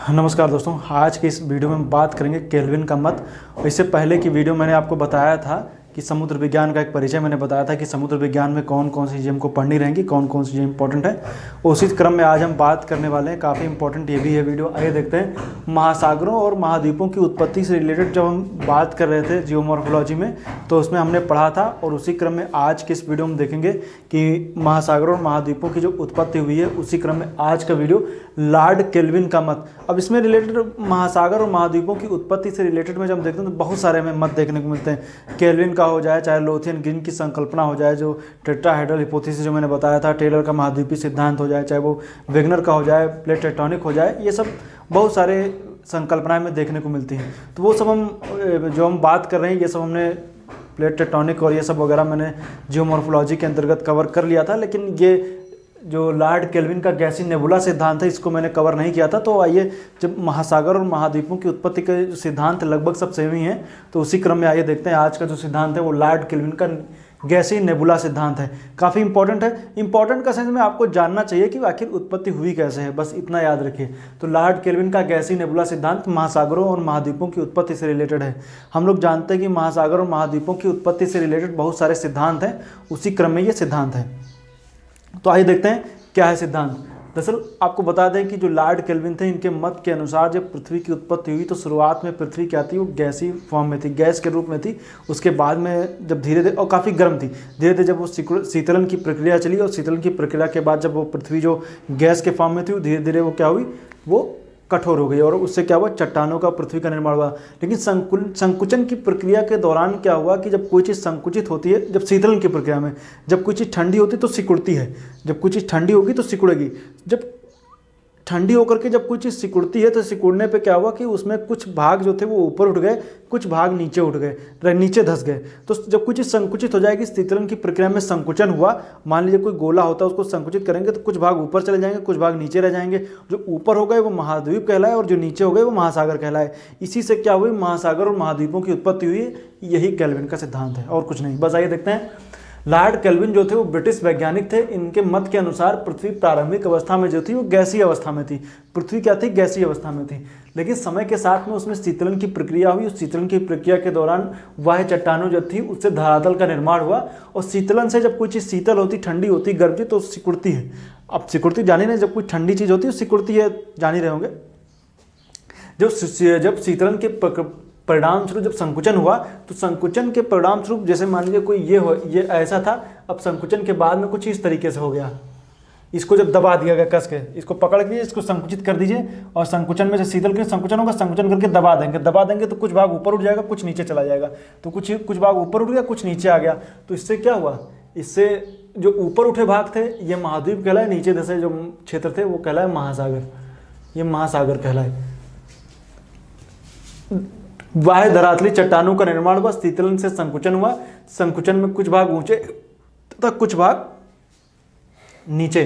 नमस्कार दोस्तों, आज की इस वीडियो में हम बात करेंगे केल्विन का मत। इससे पहले की वीडियो मैंने आपको बताया था कि समुद्र विज्ञान का एक परिचय मैंने बताया था कि समुद्र विज्ञान में कौन कौन सी चीज़ें हमको पढ़नी रहेंगी, कौन कौन सी चीज़ें इंपॉर्टेंट है। उसी क्रम में आज हम बात करने वाले हैं, काफ़ी इंपॉर्टेंट ये भी है वीडियो। आइए देखते हैं। महासागरों और महाद्वीपों की उत्पत्ति से रिलेटेड जब हम बात कर रहे थे जियोमॉर्फोलॉजी में, तो उसमें हमने पढ़ा था, और उसी क्रम में आज के इस वीडियो में देखेंगे कि महासागरों और महाद्वीपों की जो उत्पत्ति हुई है, उसी क्रम में आज का वीडियो लॉर्ड केल्विन का मत। अब इसमें रिलेटेड महासागर और महाद्वीपों की उत्पत्ति से रिलेटेड में जब हम देखते हैं तो बहुत सारे हमें मत देखने को मिलते हैं। केल्विन का हो जाए, चाहे लोथियन ग्रीन की संकल्पना हो जाए, जो टेट्राहेड्रल हिपोथेसिस जो मैंने बताया था, टेलर का महाद्वीपीय सिद्धांत हो जाए, चाहे वो वेगनर का हो जाए, प्लेट टेक्टोनिक हो जाए, ये सब बहुत सारे संकल्पनाएं में देखने को मिलती हैं। तो वो सब हम बात कर रहे हैं, ये सब हमने प्लेट टेक्टोनिक और ये सब वगैरह मैंने जियोमॉर्फोलॉजी के अंतर्गत कवर कर लिया था। लेकिन ये जो लॉर्ड केल्विन का गैसी नेबुला सिद्धांत है, इसको मैंने कवर नहीं किया था। तो आइए, जब महासागर और महाद्वीपों की उत्पत्ति के सिद्धांत लगभग सब सेम ही हैं, तो उसी क्रम में आइए देखते हैं। आज का जो सिद्धांत है वो लॉर्ड केल्विन का गैसी नेबुला सिद्धांत है। काफ़ी इंपॉर्टेंट है। इंपॉर्टेंट का सेंस में आपको जानना चाहिए कि आखिर उत्पत्ति हुई कैसे है, बस इतना याद रखिए। तो लॉर्ड केल्विन का गैसी नेबुला सिद्धांत महासागरों और महाद्वीपों की उत्पत्ति से रिलेटेड है। हम लोग जानते हैं कि महासागर और महाद्वीपों की उत्पत्ति से रिलेटेड बहुत सारे सिद्धांत हैं, उसी क्रम में ये सिद्धांत है। तो आइए देखते हैं क्या है सिद्धांत। दरअसल आपको बता दें कि जो लॉर्ड केल्विन थे, इनके मत के अनुसार जब पृथ्वी की उत्पत्ति हुई तो शुरुआत में पृथ्वी क्या थी, वो गैसी फॉर्म में थी, गैस के रूप में थी। उसके बाद में जब धीरे धीरे, और काफ़ी गर्म थी, धीरे धीरे जब वो शीतलन की प्रक्रिया चली, और शीतलन की प्रक्रिया के बाद जब वो पृथ्वी जो गैस के फॉर्म में थी, वो धीरे धीरे वो क्या हुई, वो कठोर हो गई, और उससे क्या हुआ, चट्टानों का पृथ्वी का निर्माण हुआ। लेकिन संकुचन की प्रक्रिया के दौरान क्या हुआ कि जब कोई चीज़ संकुचित होती है, जब शीतलन की प्रक्रिया में जब कोई चीज़ ठंडी होती है तो सिकुड़ती है, जब कोई चीज़ ठंडी होगी तो सिकुड़ेगी। जब ठंडी होकर के जब कोई चीज़ सिकुड़ती है तो सिकुड़ने पे क्या हुआ कि उसमें कुछ भाग जो थे वो ऊपर उठ गए, कुछ भाग नीचे उठ गए, नीचे धंस गए। तो जब कोई चीज़ संकुचित हो जाएगी, शीतलन की प्रक्रिया में संकुचन हुआ, मान लीजिए कोई गोला होता है, उसको संकुचित करेंगे तो कुछ भाग ऊपर चले जाएंगे, कुछ भाग नीचे रह जाएंगे। जो ऊपर हो गए वो महाद्वीप कहलाए, और जो नीचे हो गए वो महासागर कहलाए। इसी से क्या हुई, महासागर और महाद्वीपों की उत्पत्ति हुई। यही केल्विन का सिद्धांत है और कुछ नहीं। बस आइए देखते हैं। लॉर्ड केल्विन जो थे वो ब्रिटिश वैज्ञानिक थे। इनके मत के अनुसार पृथ्वी प्रारंभिक अवस्था में जो थी वो गैसीय अवस्था में थी। पृथ्वी क्या थी, गैसीय अवस्था में थी। लेकिन समय के साथ में उसमें शीतलन की प्रक्रिया हुई। उस शीतलन की प्रक्रिया के दौरान वह चट्टानों जो थी उससे धरातल का निर्माण हुआ, और शीतलन से जब कोई चीज़ शीतल होती, ठंडी होती, गर्म थी, तो सिकुड़ती है। अब सिकुड़ती जानी नहीं, जब कोई ठंडी चीज़ होती है सिकुड़ती है, जान ही रहे होंगे। जब शीतलन के परिणाम स्वरूप जब संकुचन हुआ, तो संकुचन के परिणाम स्वरूप, जैसे मान लीजिए कोई ये ऐसा था, अब संकुचन के बाद में कुछ इस तरीके से हो गया। इसको जब दबा दिया गया कस के, इसको पकड़ के इसको संकुचित कर दीजिए, और संकुचन में से शीतल के संकुचन होगा, संकुचन करके दबा देंगे तो कुछ भाग ऊपर उठ जाएगा, कुछ नीचे चला जाएगा। तो कुछ भाग ऊपर उठ गया, कुछ नीचे आ गया। तो इससे क्या हुआ, इससे जो ऊपर उठे भाग थे ये महाद्वीप कहलाए, नीचे धसे जो क्षेत्र थे वो कहलाए महासागर। ये महासागर कहलाए। बाह्य धरातली चट्टानों का निर्माण हुआ, शीतलन से संकुचन हुआ, संकुचन में कुछ भाग ऊंचे तथा कुछ भाग नीचे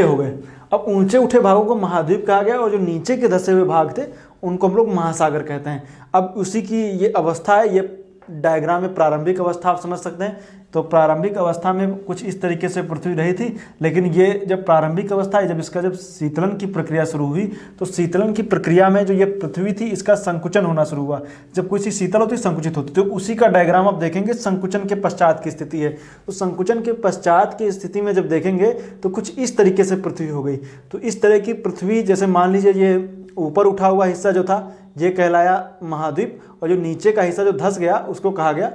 हो गए। अब ऊंचे उठे भागों को महाद्वीप कहा गया, और जो नीचे के धसे हुए भाग थे उनको हम लोग महासागर कहते हैं। अब उसी की ये अवस्था है, ये डायग्राम में प्रारंभिक अवस्था आप समझ सकते हैं। तो प्रारंभिक अवस्था में कुछ इस तरीके से पृथ्वी रही थी, लेकिन ये जब प्रारंभिक अवस्था है, जब शीतलन की प्रक्रिया शुरू हुई, तो शीतलन की प्रक्रिया में जो ये पृथ्वी थी इसका संकुचन होना शुरू हुआ। जब कोई चीज़ शीतल होती संकुचित होती, तो उसी का डायग्राम आप देखेंगे संकुचन के पश्चात की स्थिति है। तो संकुचन के पश्चात की स्थिति में जब देखेंगे तो कुछ इस तरीके से पृथ्वी हो गई। तो इस तरह की पृथ्वी, जैसे मान लीजिए ये ऊपर उठा हुआ हिस्सा जो था ये कहलाया महाद्वीप, और जो नीचे का हिस्सा जो धंस गया उसको कहा गया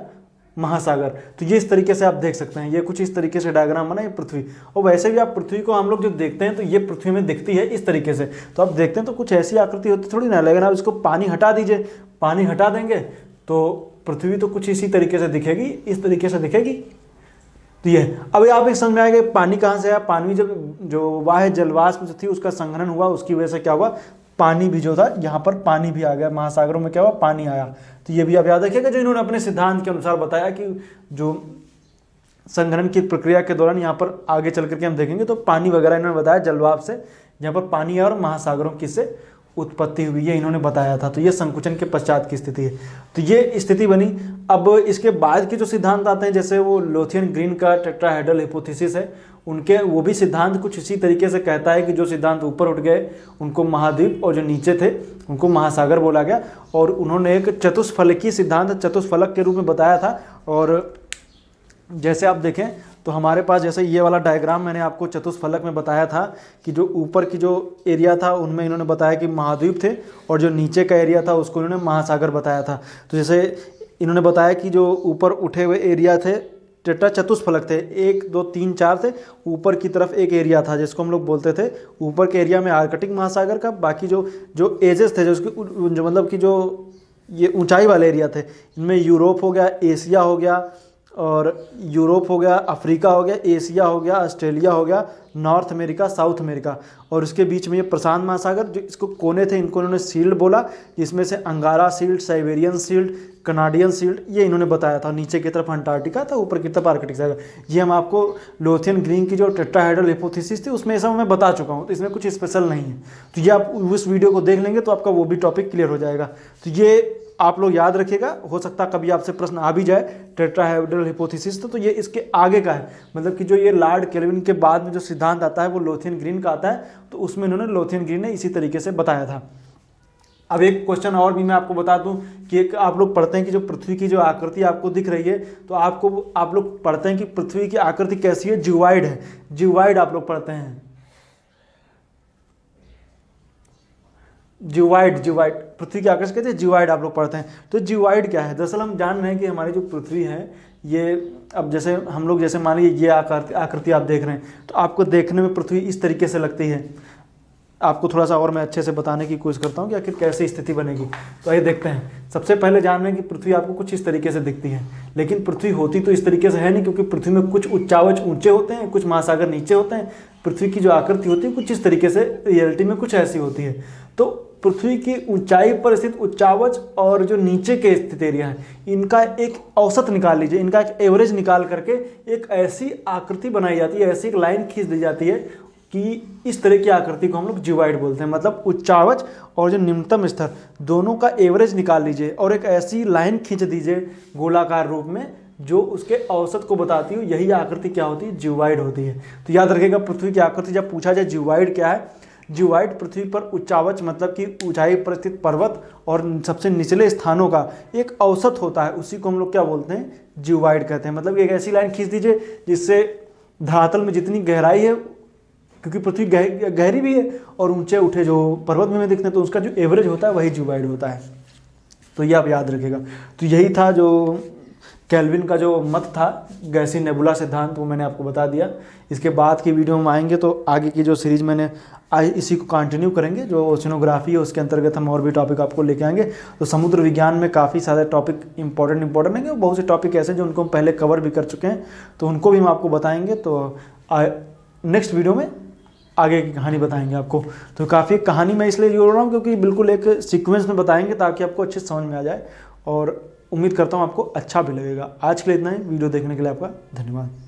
महासागर। तो ये इस तरीके से आप देख सकते हैं, ये कुछ इस तरीके से डायग्राम बना ये पृथ्वी। और वैसे भी आप पृथ्वी को हम लोग जो देखते हैं तो ये पृथ्वी में दिखती है इस तरीके से। तो आप देखते हैं तो कुछ ऐसी आकृति होती थोड़ी ना, लेकिन आप इसको पानी हटा दीजिए, पानी हटा देंगे तो पृथ्वी तो कुछ इसी तरीके से दिखेगी, इस तरीके से दिखेगी। तो ये अब आप एक समझ में आएगा पानी कहाँ से आया। पानी जो वाह जलवाष्प जो थी उसका संघनन हुआ, उसकी वजह से क्या हुआ, पानी भी जो था यहाँ पर पानी भी आ गया, महासागरों में क्या हुआ, पानी आया। तो ये भी आप याद रखिएगा, जो इन्होंने अपने सिद्धांत के अनुसार बताया कि जो संघनन की प्रक्रिया के दौरान यहाँ पर आगे चल करके हम देखेंगे तो पानी वगैरह इन्होंने बताया जलवाष्प से यहाँ पर पानी आया और महासागरों की से उत्पत्ति हुई, ये इन्होंने बताया था। तो ये संकुचन के पश्चात की स्थिति है। तो ये स्थिति बनी। अब इसके बाद के जो सिद्धांत आते हैं, जैसे वो लोथियन ग्रीन का टेट्राहेड्रल हाइपोथेसिस है, उनके वो भी सिद्धांत कुछ इसी तरीके से कहता है कि जो सिद्धांत ऊपर उठ गए उनको महाद्वीप और जो नीचे थे उनको महासागर बोला गया। और उन्होंने एक चतुष्फलकीय सिद्धांत चतुष्फलक के रूप में बताया था। और जैसे आप देखें तो हमारे पास जैसे ये वाला डायग्राम मैंने आपको चतुष्फलक में बताया था कि जो ऊपर की जो एरिया था उनमें इन्होंने बताया कि महाद्वीप थे, और जो नीचे का एरिया था उसको इन्होंने महासागर बताया था। तो जैसे इन्होंने बताया कि जो ऊपर उठे हुए एरिया थे टेट्रा चतुष्फलक थे, 1 2 3 4 थे। ऊपर की तरफ एक एरिया था जिसको हम लोग बोलते थे ऊपर के एरिया में आर्कटिक महासागर का। बाकी जो एजेस थे, जो उसकी जो मतलब कि जो ये ऊंचाई वाले एरिया थे, इनमें यूरोप हो गया, एशिया हो गया, और यूरोप हो गया, अफ्रीका हो गया, एशिया हो गया, ऑस्ट्रेलिया हो गया, नॉर्थ अमेरिका, साउथ अमेरिका, और उसके बीच में ये प्रशांत महासागर। जो इसको कोने थे इनको इन्होंने शील्ड बोला, जिसमें से अंगारा shield, Siberian shield, Canadian shield, ये इन्होंने बताया था। नीचे की तरफ अंटार्कटिका था, ऊपर की तरफ आर्कटिक सागर। ये हम आपको लोथियन ग्रीन की जो टेट्राहेड्रल हाइपोथेसिस थी उसमें सब मैं बता चुका हूँ, तो इसमें कुछ स्पेशल नहीं है। तो ये आप उस वीडियो को देख लेंगे तो आपका वो भी टॉपिक क्लियर हो जाएगा। तो ये आप लोग याद रखिएगा, हो सकता है कभी आपसे प्रश्न आ भी जाए टेट्राहेड्रल हाइपोथेसिस। तो ये इसके आगे का है, मतलब कि जो ये लॉर्ड केल्विन के बाद में जो सिद्धांत आता है वो लोथियन ग्रीन का आता है। तो उसमें इन्होंने लोथियन ग्रीन ने इसी तरीके से बताया था। अब एक क्वेश्चन और भी मैं आपको बता दूं कि एक आप लोग पढ़ते हैं कि जो पृथ्वी की जो आकृति आपको दिख रही है, तो आप लोग पढ़ते हैं कि पृथ्वी की आकृति कैसी है, जिवाइड है। जिवाइड आप लोग पढ़ते हैं, जिवाइड पृथ्वी की आकृति कहते हैं, जिवाइड आप लोग पढ़ते हैं। तो जिवाइड क्या है? दरअसल हम जान रहे हैं कि हमारी जो पृथ्वी है ये, अब जैसे हम लोग जैसे मान लीजिए ये आकृति आप देख रहे हैं, तो आपको देखने में पृथ्वी इस तरीके से लगती है। आपको थोड़ा सा और मैं अच्छे से बताने की कोशिश करता हूँ कि आखिर कैसे स्थिति बनेगी। तो आइए देखते हैं। सबसे पहले जान रहे हैं कि पृथ्वी आपको कुछ इस तरीके से दिखती है, लेकिन पृथ्वी होती तो इस तरीके से है नहीं, क्योंकि पृथ्वी में कुछ उच्चावच ऊंचे होते हैं, कुछ महासागर नीचे होते हैं। पृथ्वी की जो आकृति होती है कुछ इस तरीके से, रियलिटी में कुछ ऐसी होती है। तो पृथ्वी की ऊंचाई पर स्थित उच्चावच और जो नीचे के स्थित एरिया है, इनका एक औसत निकाल लीजिए, इनका एक एवरेज निकाल करके एक ऐसी आकृति बनाई जाती है, ऐसी एक लाइन खींच दी जाती है कि इस तरह की आकृति को हम लोग जिवाइड बोलते हैं। मतलब उच्चावच और जो निम्नतम स्तर दोनों का एवरेज निकाल लीजिए और एक ऐसी लाइन खींच दीजिए गोलाकार रूप में जो उसके औसत को बताती हो, यही आकृति क्या होती है, जिवाइड होती है। तो याद रखिएगा, पृथ्वी की आकृति जब पूछा जाए जिवाइड क्या है, जिवाइड पृथ्वी पर उच्चावच मतलब कि ऊंचाई पर स्थित पर्वत और सबसे निचले स्थानों का एक औसत होता है, उसी को हम लोग क्या बोलते हैं, जिवाइड कहते हैं। मतलब एक ऐसी लाइन खींच दीजिए जिससे धरातल में जितनी गहराई है, क्योंकि पृथ्वी गहरी भी है और ऊंचे उठे जो पर्वत में दिखते हैं, तो उसका जो एवरेज होता है वही जिवाइड होता है। तो ये आप याद रखिएगा। तो यही था जो केल्विन का जो मत था, गैसीय नेबुला सिद्धांत, वो मैंने आपको बता दिया। इसके बाद की वीडियो में आएंगे तो आगे की जो सीरीज मैंने इसी को कंटिन्यू करेंगे, जो ओशिनोग्राफी है उसके अंतर्गत हम और भी टॉपिक आपको लेके आएंगे। तो समुद्र विज्ञान में काफ़ी सारे टॉपिक इंपॉर्टेंट हैं, बहुत से टॉपिक ऐसे जो उनको हम पहले कवर भी कर चुके हैं, तो उनको भी हम आपको बताएंगे। तो नेक्स्ट वीडियो में आगे की कहानी बताएंगे आपको। तो काफ़ी कहानी मैं इसलिए जोड़ रहा हूँ क्योंकि बिल्कुल एक सीक्वेंस में बताएंगे ताकि आपको अच्छे समझ में आ जाए, और उम्मीद करता हूँ आपको अच्छा भी लगेगा। आज के लिए इतना ही। वीडियो देखने के लिए आपका धन्यवाद।